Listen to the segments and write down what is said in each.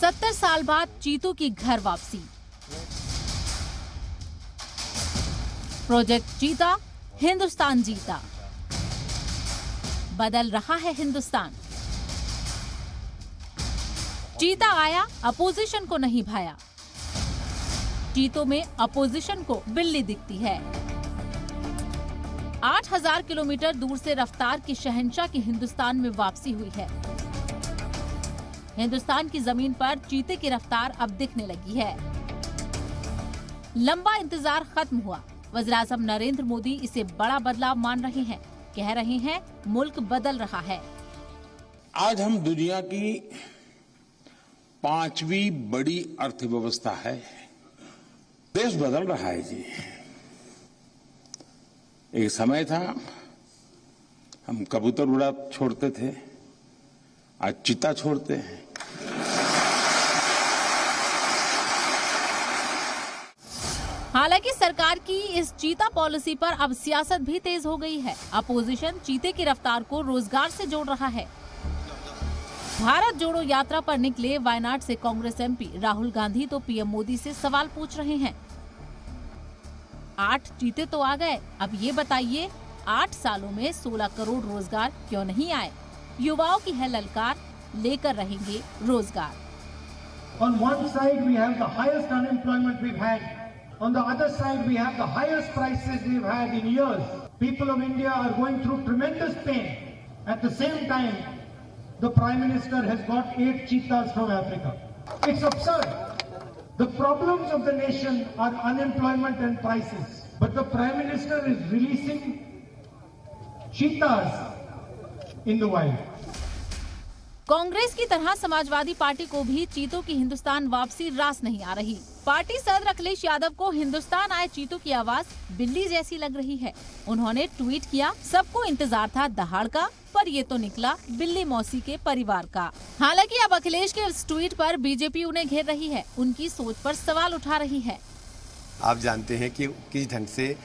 70 साल बाद चीतों की घर वापसी। प्रोजेक्ट चीता, हिंदुस्तान जीता। बदल रहा है हिंदुस्तान। चीता आया, अपोजिशन को नहीं भाया। चीतों में अपोजिशन को बिल्ली दिखती है। 8000 किलोमीटर दूर से रफ्तार की शहंशाह की हिंदुस्तान में वापसी हुई है। हिंदुस्तान की जमीन पर चीते की रफ्तार अब दिखने लगी है। लंबा इंतजार खत्म हुआ। वज़ीर-ए-आज़म नरेंद्र मोदी इसे बड़ा बदलाव मान रहे हैं। कह रहे हैं मुल्क बदल रहा है। आज हम दुनिया की 5वीं बड़ी अर्थव्यवस्था है। देश बदल रहा है जी। एक समय था हम कबूतर उड़ा छोड़ते थे, आज चीता छोड़ते हैं। हालांकि सरकार की इस चीता पॉलिसी पर अब सियासत भी तेज हो गई है। अपोजिशन चीते की रफ्तार को रोजगार से जोड़ रहा है। भारत जोड़ो यात्रा पर निकले वायनाड से कांग्रेस एमपी राहुल गांधी तो पीएम मोदी से सवाल पूछ रहे हैं। 8 चीते तो आ गए, अब ये बताइए 8 सालों में 16 करोड़ रोजगार क्यों नहीं आए? युवाओं की है ललकार, लेकर रहेंगे रोजगार। On one side we have the highest unemployment we've had. On the other side we have the highest prices we've had in years. People of India are going through tremendous pain. At the same time, the Prime Minister has got 8 cheetahs from Africa. It's absurd. The problems of the nation are unemployment and prices. But the Prime Minister is releasing cheetahs in the wild. Congress की तरह Samajwadi party को भी चीतों की हिंदुस्तान वापसी रास नहीं आ रही। Party सदर अखिलेश यादव को हिंदुस्तान आए चीतों की आवाज बिल्ली जैसी लग रही है। उन्होंने ट्वीट किया, सबको इंतजार था दहाड़ का, पर ये तो निकला बिल्ली मौसी के परिवार का। हालांकि अब अखिलेश के इस ट्वीट पर बीजेपी उन्हें घेर रही है, उनकी सोच पर सवाल उठा रही है। आप जानते हैं कि किस ढंग से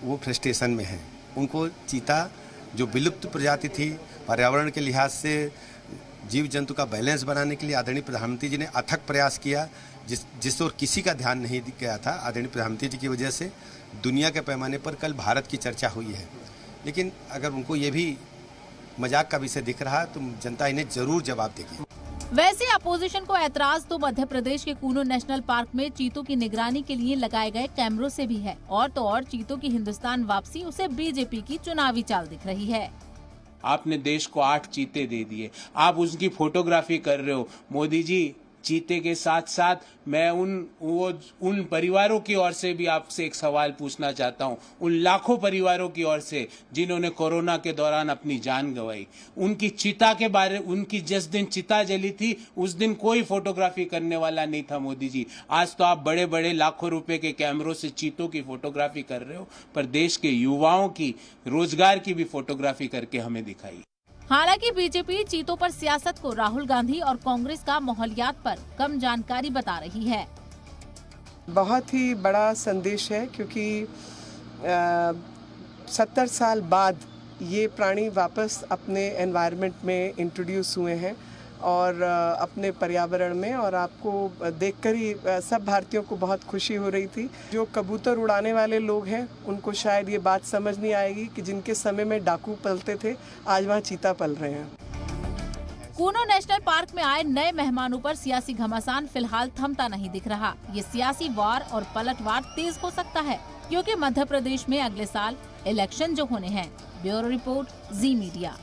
वो फ्रस्ट्रेशन में है। उनको चीता जो विलुप्त प्रजाति थी, पर्यावरण के लिहाज से जीव जंतु का बैलेंस बनाने के लिए आदरणीय प्रधानमंत्री जी ने अथक प्रयास किया, जिस ओर किसी का ध्यान नहीं गया था। आदरणीय प्रधानमंत्री जी की वजह से दुनिया के पैमाने पर कल भारत की चर्चा हुई है। लेकिन अगर उनको ये भी मजाक का विषय दिख रहा तो जनता इन्हें जरूर जवाब देगी। वैसे अपोजिशन को ऐतराज तो मध्य प्रदेश के कूनो नेशनल पार्क में चीतों की निगरानी के लिए लगाए गए कैमरों से भी है। और तो और चीतों की हिंदुस्तान वापसी उसे बीजेपी की चुनावी चाल दिख रही है। आपने देश को 8 चीते दे दिए, आप उसकी फोटोग्राफी कर रहे हो। मोदी जी, चीते के साथ साथ मैं उन परिवारों की ओर से भी आपसे एक सवाल पूछना चाहता हूं, उन लाखों परिवारों की ओर से जिन्होंने कोरोना के दौरान अपनी जान गंवाई। उनकी चिता के बारे, उनकी जिस दिन चिता जली थी उस दिन कोई फोटोग्राफी करने वाला नहीं था। मोदी जी, आज तो आप बड़े बड़े लाखों रुपए के कैमरों से चीतों की फोटोग्राफी कर रहे हो, पर देश के युवाओं की, रोजगार की भी फोटोग्राफी करके हमें दिखाई। हालांकि बीजेपी चीतों पर सियासत को राहुल गांधी और कांग्रेस का माहौलियात पर कम जानकारी बता रही है। बहुत ही बड़ा संदेश है, क्योंकि 70 साल बाद ये प्राणी वापस अपने एनवायरनमेंट में इंट्रोड्यूस हुए हैं और अपने पर्यावरण में, और आपको देखकर ही सब भारतीयों को बहुत खुशी हो रही थी। जो कबूतर उड़ाने वाले लोग हैं उनको शायद ये बात समझ नहीं आएगी कि जिनके समय में डाकू पलते थे, आज वहाँ चीता पल रहे हैं। कूनो नेशनल पार्क में आए नए मेहमानों पर सियासी घमासान फिलहाल थमता नहीं दिख रहा। ये सियासी वार और पलटवार तेज हो सकता है, क्योंकि मध्य प्रदेश में अगले साल इलेक्शन जो होने हैं। ब्यूरो रिपोर्ट, जी मीडिया।